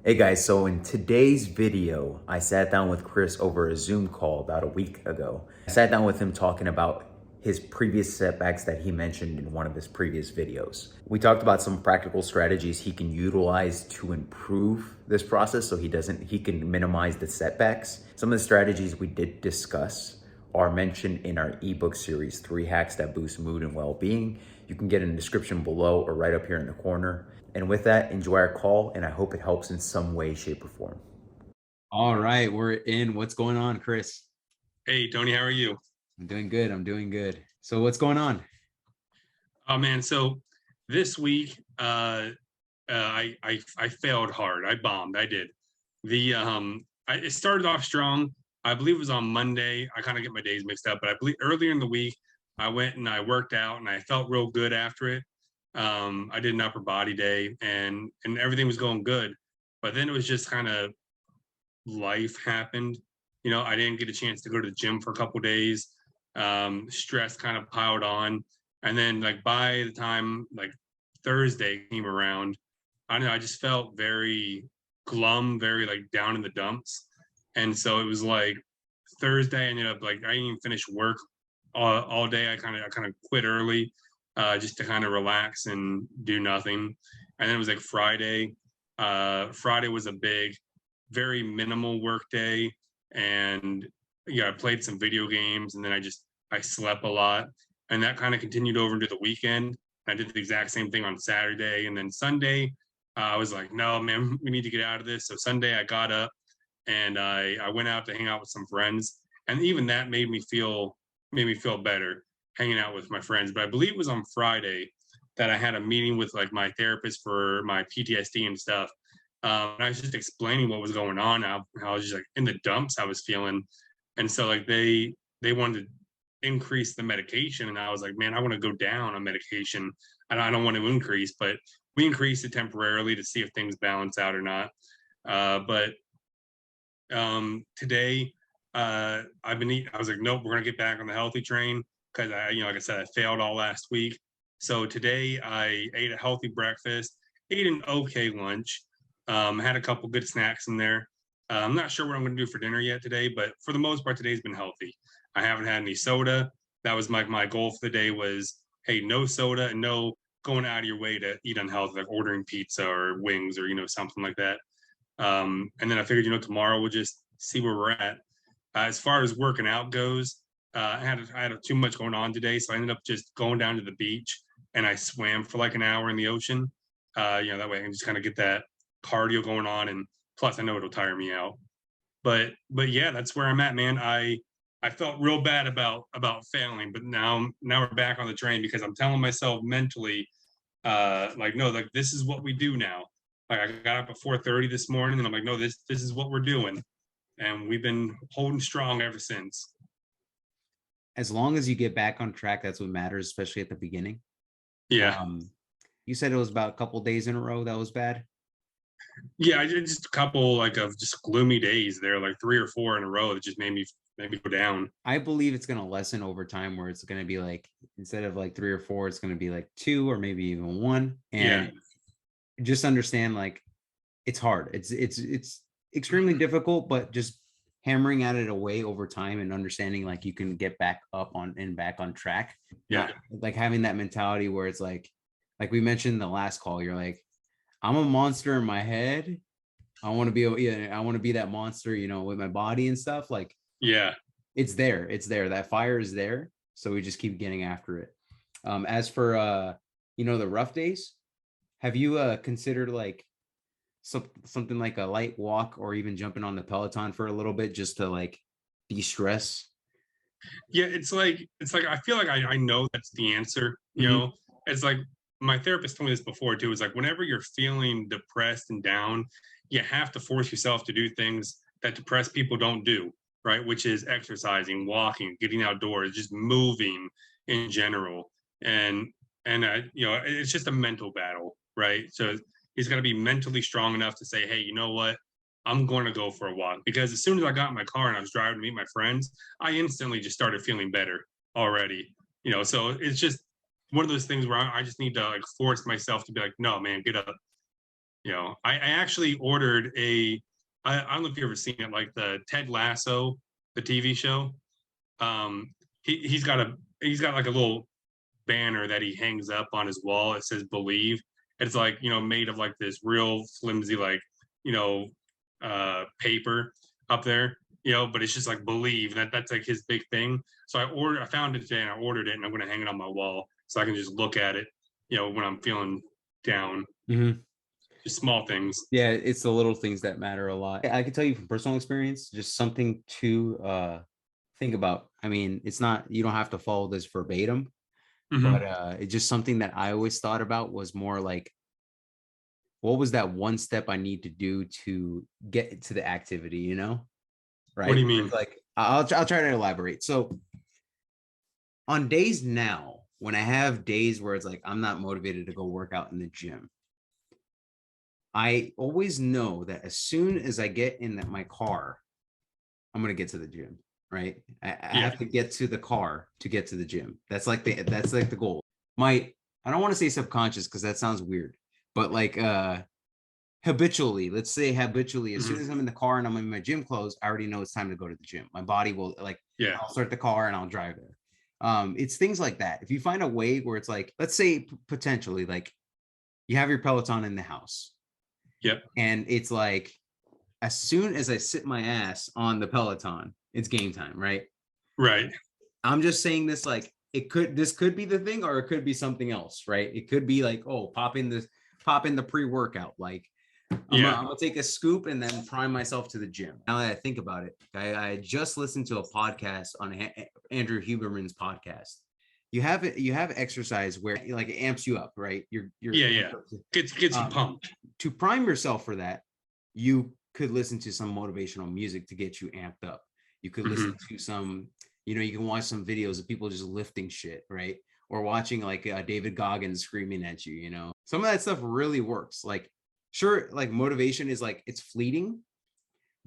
Hey guys, so in today's video, I sat down with Chris over a Zoom call about a week ago. I sat down with him talking about his previous setbacks that he mentioned in one of his previous videos. We talked about some practical strategies he can utilize to improve this process so he can minimize the setbacks. Some of the strategies we did discuss are mentioned in our ebook series, 3 Hacks That Boost Mood and Well-Being. You can get in the description below or right up here in the corner. And with that, enjoy our call, and I hope it helps in some way, shape, or form. All right, we're in. What's going on, Chris? Hey Tony, how are you? I'm doing good. I'm doing good. So what's going on? Oh man, so this week I failed hard. I bombed. I did. It started off strong. I believe it was on Monday. I kind of get my days mixed up, but I believe earlier in the week I went and I worked out and I felt real good after it. I did an upper body day and everything was going good, but then it was just kind of life happened. I didn't get a chance to go to the gym for a couple days. Stress kind of piled on, and then like by the time like Thursday came around, I don't know, I just felt very glum, very like down in the dumps. And so it was like Thursday, I ended up like I didn't even finish work all day. I kind of quit early, just to kind of relax and do nothing. And then it was like Friday. Friday was a big, very minimal work day, and yeah, I played some video games, and then I slept a lot, and that kind of continued over into the weekend. I did the exact same thing on Saturday, and then Sunday, I was like, no, man, we need to get out of this. So Sunday, I got up and I went out to hang out with some friends, and even that made me feel better hanging out with my friends. But I believe it was on Friday that I had a meeting with like my therapist for my PTSD and stuff. And I was just explaining what was going on, how I was just like in the dumps I was feeling, and so like they wanted to increase the medication, and I was like, man, I want to go down on medication, and I don't want to increase, but we increased it temporarily to see if things balance out or not. But Today, I was like, nope, we're gonna get back on the healthy train because like I said, I failed all last week. So today I ate a healthy breakfast, ate an okay lunch, had a couple good snacks in there. I'm not sure what I'm gonna do for dinner yet today, but for the most part, today's been healthy. I haven't had any soda. That was my goal for the day was, hey, no soda and no going out of your way to eat unhealthy, like ordering pizza or wings or something like that. And then I figured, tomorrow we'll just see where we're at. As far as working out goes, I had too much going on today, so I ended up just going down to the beach and I swam for like an hour in the ocean. That way I can just kind of get that cardio going on, and plus I know it'll tire me out. But yeah, that's where I'm at, man. I felt real bad about failing, but now we're back on the train because I'm telling myself mentally, like no, like this is what we do now. Like I got up at 4:30 this morning, and I'm like, no, this is what we're doing, and we've been holding strong ever since. As long as you get back on track, that's what matters, especially at the beginning. Yeah, Um, you said it was about a couple days in a row that was bad. yeah. I did just a couple like of just gloomy days there, like 3 or 4 in a row that just made me go down. I believe it's going to lessen over time, where it's going to be like instead of like 3 or 4, it's going to be like 2 or maybe even 1. Yeah, And just understand, like it's hard. It's extremely difficult, but just hammering at it away over time and understanding like you can get back up on and back on track. yeah, Not like having that mentality where it's like we mentioned in the last call, you're like, I'm a monster in my head. I want to be, yeah, I want to be that monster, with my body and stuff. Like yeah. it's there. It's there. That fire is there. So we just keep getting after it. As for the rough days, have you considered like something like a light walk or even jumping on the Peloton for a little bit just to like de-stress? Yeah, it's like I feel like I know that's the answer. Hmm. It's like my therapist told me this before too. It's like whenever you're feeling depressed and down, you have to force yourself to do things that depressed people don't do, right? Which is exercising, walking, getting outdoors, just moving in general. And it's just a mental battle, right? So he's got to be mentally strong enough to say, hey, you know what? I'm going to go for a walk, because as soon as I got in my car and I was driving to meet my friends, I instantly just started feeling better already. So it's just one of those things where I just need to like force myself to be like, no, man, get up. I actually ordered I don't know if you've ever seen it, like the Ted Lasso, the TV show. He's got like a little banner that he hangs up on his wall. It says "Believe." It's like made of like this real flimsy like paper up there. But it's just like "Believe." That's like his big thing. So I found it today and I ordered it, and I'm going to hang it on my wall so I can just look at it. When I'm feeling down. Mm-hmm. Just small things. Yeah, it's the little things that matter a lot. I can tell you from personal experience, just something to think about. I mean, it's not, you don't have to follow this verbatim, but it's just something that I always thought about was more like, what was that one step I need to do to get to the activity, right? What do you mean? Like, I'll try to elaborate. So on days now, when I have days where it's like I'm not motivated to go work out in the gym, I always know that as soon as I get in my car, I'm gonna get to the gym, right? I have to get to the car to get to the gym. That's like the goal. I don't want to say subconscious because that sounds weird, but like habitually, let's say habitually, as soon as I'm in the car and I'm in my gym clothes, I already know it's time to go to the gym. My body will I'll start the car and I'll drive there. It's things like that. If you find a way where it's like, let's say potentially like you have your Peloton in the house. Yep. And it's like, as soon as I sit my ass on the Peloton, it's game time, right? Right. I'm just saying this like this could be the thing, or it could be something else, right? It could be like, oh, pop in the pre-workout. Like I'm gonna take a scoop and then prime myself to the gym. Now that I think about it, I just listened to a podcast on Andrew Huberman's podcast. You have exercise where like it amps you up, right? You're gets you pumped. To prime yourself for that, you could listen to some motivational music to get you amped up. You could listen to some, you can watch some videos of people just lifting shit, right? Or watching like David Goggins screaming at you, Some of that stuff really works. Like, sure, like motivation is like, it's fleeting,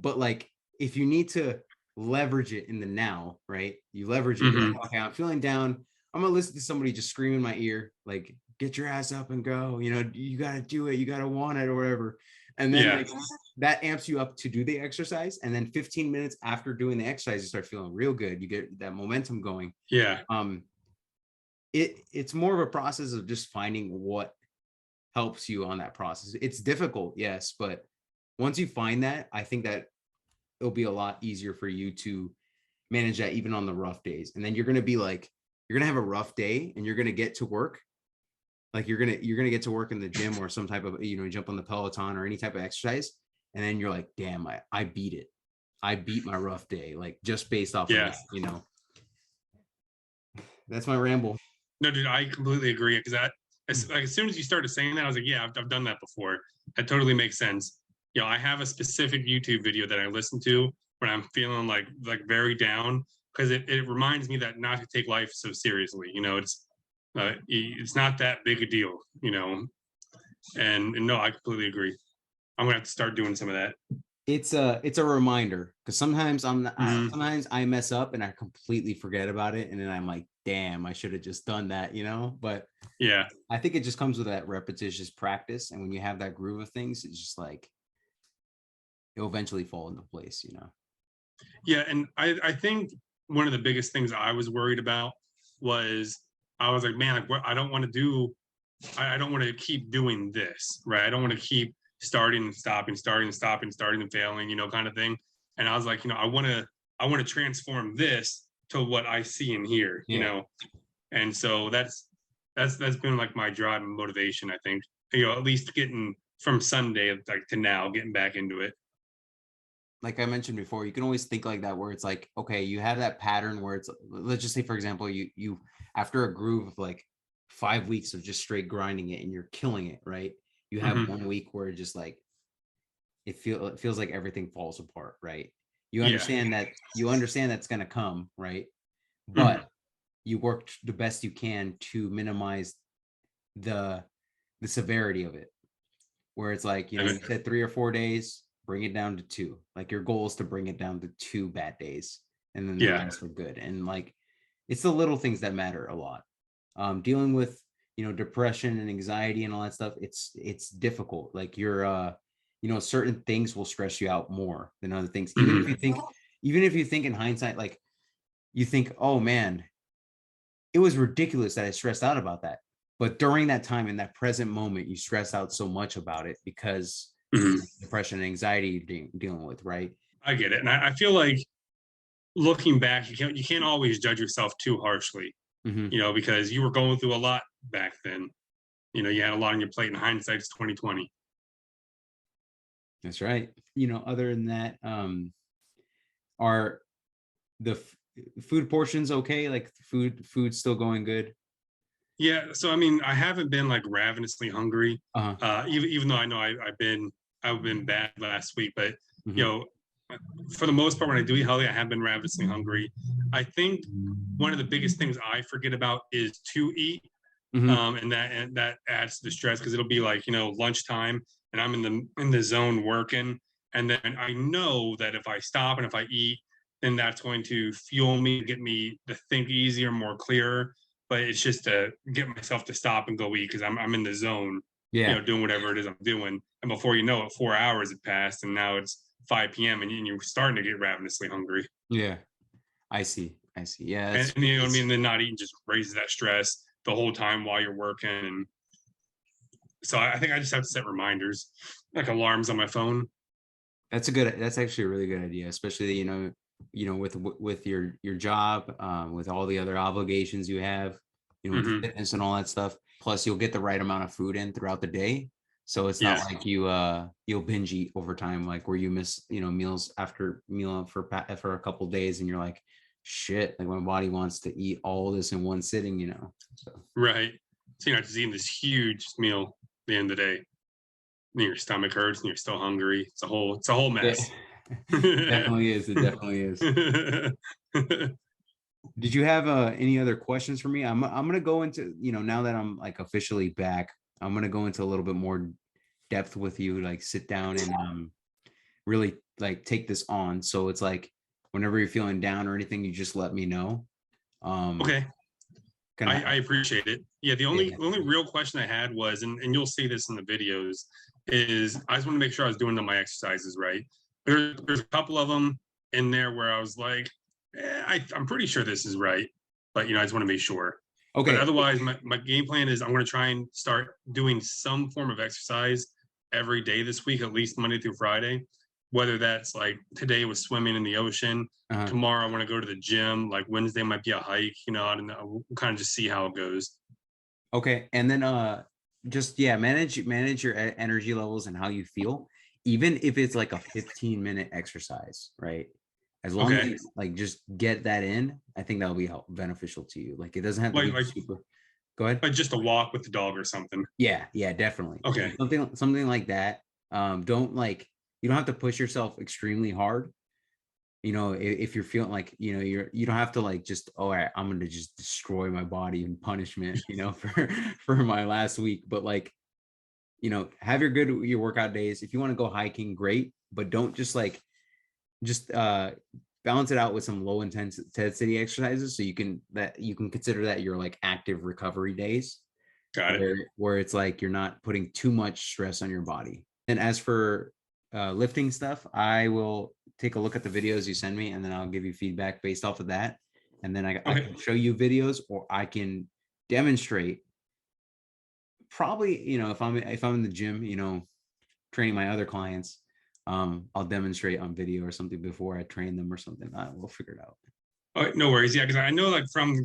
but like if you need to leverage it in the now, right? You leverage it. You're like, okay, I'm feeling down. I'm gonna listen to somebody just scream in my ear, like, get your ass up and go, you gotta do it, you gotta want it or whatever. And then like, that amps you up to do the exercise. And then 15 minutes after doing the exercise, you start feeling real good. You get that momentum going. Yeah. It's more of a process of just finding what helps you on that process. It's difficult, yes, but once you find that, I think that it'll be a lot easier for you to manage that even on the rough days. And then you're gonna have a rough day and you're gonna get to work. Like you're gonna get to work in the gym or some type of jump on the Peloton or any type of exercise, and then you're like, damn, I beat it. I beat my rough day, like just based off of that, That's my ramble. No, dude, I completely agree, because as soon as you started saying that, I was like, yeah, I've done that before. That totally makes sense. I have a specific YouTube video that I listen to when I'm feeling like very down, because it reminds me that not to take life so seriously. It's not that big a deal, and no, I completely agree. I'm gonna have to start doing some of that. It's a reminder, because sometimes sometimes I mess up and I completely forget about it, and then I'm like, damn, I should have just done that, but yeah, I think it just comes with that repetitious practice, and when you have that groove of things, it's just like it'll eventually fall into place. Yeah, and I think one of the biggest things I was worried about was, I was like, man, like, what I don't want to do, I don't want to keep doing this, right? I don't want to keep starting and stopping, starting and stopping, starting and failing, kind of thing. And I was like, I want to transform this to what I see and hear, And so that's been like my drive and motivation, I think, at least getting from Sunday like to now, getting back into it. Like I mentioned before, you can always think like that, where it's like, okay, you have that pattern where it's, let's just say, for example, you after a groove of like 5 weeks of just straight grinding it and you're killing it, right? You have 1 week where it just like, it feels like everything falls apart, right? You understand that's going to come, right? But you worked the best you can to minimize the severity of it, where it's like, you said 3 or 4 days, bring it down to 2. Like your goal is to bring it down to 2 bad days, and then the rest are good. And like, it's the little things that matter a lot. Dealing with depression and anxiety and all that stuff, it's difficult. Like certain things will stress you out more than other things. Even if you think in hindsight, like you think, oh man, it was ridiculous that I stressed out about that. But during that time, in that present moment, you stress out so much about it because depression and anxiety you're dealing with, right? I get it. And I feel like looking back, you can't always judge yourself too harshly, because you were going through a lot back then. You had a lot on your plate. In hindsight, it's 2020. That's right. Other than that, are the food portions okay? Like food's still going good? Yeah. So I mean, I haven't been like ravenously hungry. Even though I know I've been bad last week, but for the most part, when I do eat healthy, I have been ravenously hungry. I think one of the biggest things I forget about is to eat, and that adds to the stress because it'll be like lunchtime, and I'm in the zone working, and then I know that if I stop and if I eat, then that's going to fuel me, get me to think easier, more clearer. But it's just to get myself to stop and go eat because I'm in the zone, doing whatever it is I'm doing, and before you know it, 4 hours have passed, and now it's 5 p.m. and you're starting to get ravenously hungry. Yeah, I see. Yeah, and you know what I mean. Then not eating just raises that stress the whole time while you're working, and so I think I just have to set reminders, like alarms on my phone. That's actually a really good idea, especially with your job, with all the other obligations you have, with fitness and all that stuff. Plus, you'll get the right amount of food in throughout the day. So it's not like you'll binge eat over time, like where you miss, meals after meal for a couple of days, and you're like, shit, like my body wants to eat all this in one sitting, So right. So you're not just eating this huge meal at the end of the day, and your stomach hurts, and you're still hungry. It's a whole mess. It definitely is. It definitely is. Did you have any other questions for me? I'm gonna go into, now that I'm like officially back, I'm gonna go into a little bit more depth with you, like sit down and really like take this on. So it's like whenever you're feeling down or anything, you just let me know. Okay. I appreciate it. Yeah, the only real question I had was, and you'll see this in the videos, is I just want to make sure I was doing my exercises right. There's a couple of them in there where I was like, I'm pretty sure this is right, but I just want to make sure. Okay. But otherwise, my game plan is I'm going to try and start doing some form of exercise every day this week, at least Monday through Friday. Whether that's like today was swimming in the ocean, tomorrow I want to go to the gym, like Wednesday might be a hike, I don't know. We'll kind of just see how it goes. Okay. And then manage your energy levels and how you feel, even if it's like a 15-minute exercise, right? As long as you like just get that in, I think that'll be beneficial to you. Like it doesn't have to be super. Go ahead. Like just a walk with the dog or something. Yeah, definitely. Okay. Something like that. You don't have to push yourself extremely hard. If you're feeling like, you don't have to like just, all right, I'm going to just destroy my body in punishment, for my last week. But like, have your workout days. If you want to go hiking, great, but don't just balance it out with some low intensity exercises. So you can consider that your like active recovery days. Got it. Where it's like, you're not putting too much stress on your body. And as for lifting stuff, I will take a look at the videos you send me, and then I'll give you feedback based off of that. And then I can show you videos, or I can demonstrate. Probably, if I'm in the gym, training my other clients, I'll demonstrate on video or something before I train them or something. We'll figure it out. All right, no worries. Yeah, because I know like from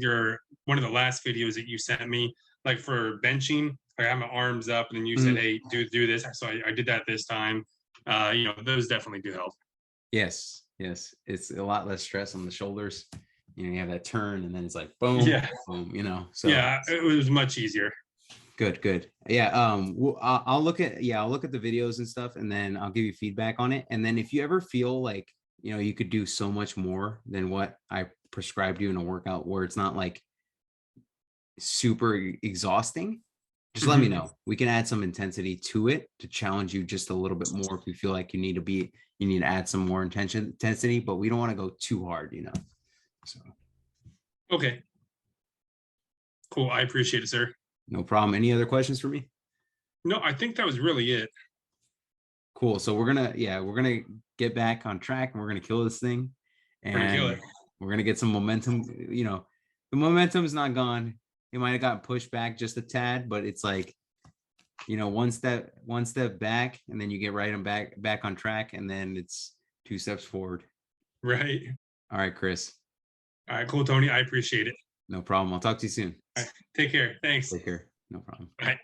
one of the last videos that you sent me, like for benching, I have my arms up, and then you said, "Hey, do this." So I did that this time. Those definitely do help. Yes, it's a lot less stress on the shoulders. You have that turn, and then it's like boom, boom. So yeah, it was much easier. Good. Yeah. I'll look at the videos and stuff, and then I'll give you feedback on it. And then if you ever feel like you could do so much more than what I prescribed you in a workout, where it's not like super exhausting, just let me know. We can add some intensity to it to challenge you just a little bit more if you feel like you need to add some more intensity, but we don't want to go too hard, So okay, cool. I appreciate it, sir. No problem. Any other questions for me? No, I think that was really it. Cool. So we're gonna get back on track and we're gonna kill this thing. We're gonna kill And it. we're gonna get some momentum. The momentum is not gone. It might have gotten pushed back just a tad, but it's like, one step back, and then you get right on back on track, and then it's 2 steps forward. Right. All right, Chris. All right, cool, Tony. I appreciate it. No problem. I'll talk to you soon. All right, take care. Thanks. Take care. No problem. Bye.